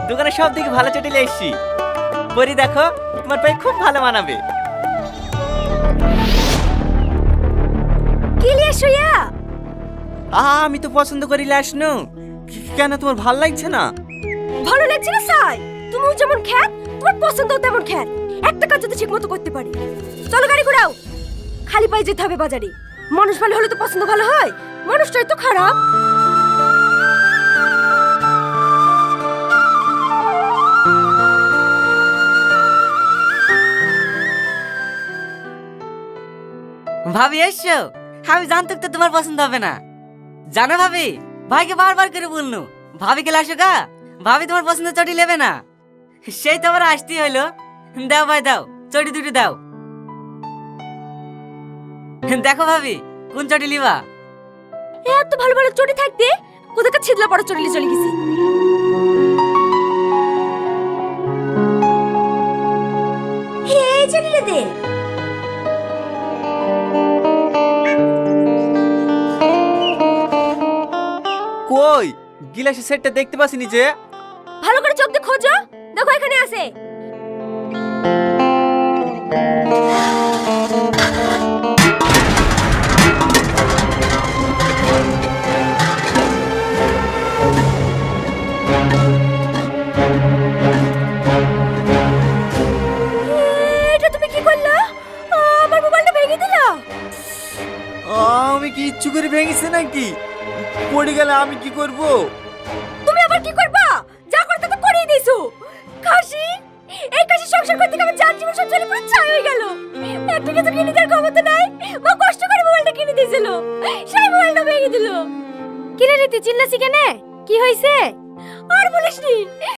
দোকানে সব থেকে ভালো চটি নিয়ে এসছি। পরি দেখো, তোমার পায়ে খুব ভালো মানাবে। কি লিয়ে শুয়া? আমি তো পছন্দ করি লাসনু। কেন তোমার ভালো লাগছে না? ভালো লাগছে না সাই? তুমি যেমন খ্যাত, তোমার পছন্দও তেমন খ্যাত। একটা কাজ যদি ঠিক মতো করতে পারি। চলো গাড়ি ঘোরাও। খালি পায়ে যেতে হবে বাজারে। মানুষ ভালো হলে তো পছন্দ ভালো হয়, মানুষটাই তো খারাপ। ভাবি এসছো? আমি জানতাম তো তোমার পছন্দ হবে না। জানো ভাবি, ভাইকে বারবার করে বলনু ভাবিকে লাসো গা, ভাবি তোমার পছন্দ চটি নেবে না। সেই তো আবার আসতেই হইলো। দাও ভাই দাও, চটি দুটো দাও। দেখো ভাবি, কোন চটি লিবা? এত ভালো ভালো চটি থাকতে কোথাকার ছিদলা পড়া চটি চলে গেছি। এই চটিটা দে। কই গিলাসের সেটটা দেখতে পাসনি যে? ভালো করে চোখ দিয়ে খোঁজো, দেখো এখানে আছে। এটা তুমি কি করলা? আমার মোবাইলটা ভেঙে দিলা। আমি কি ইচ্ছু করে ভেঙেছে নাকি? পড়ে গেলে আমি কি করব?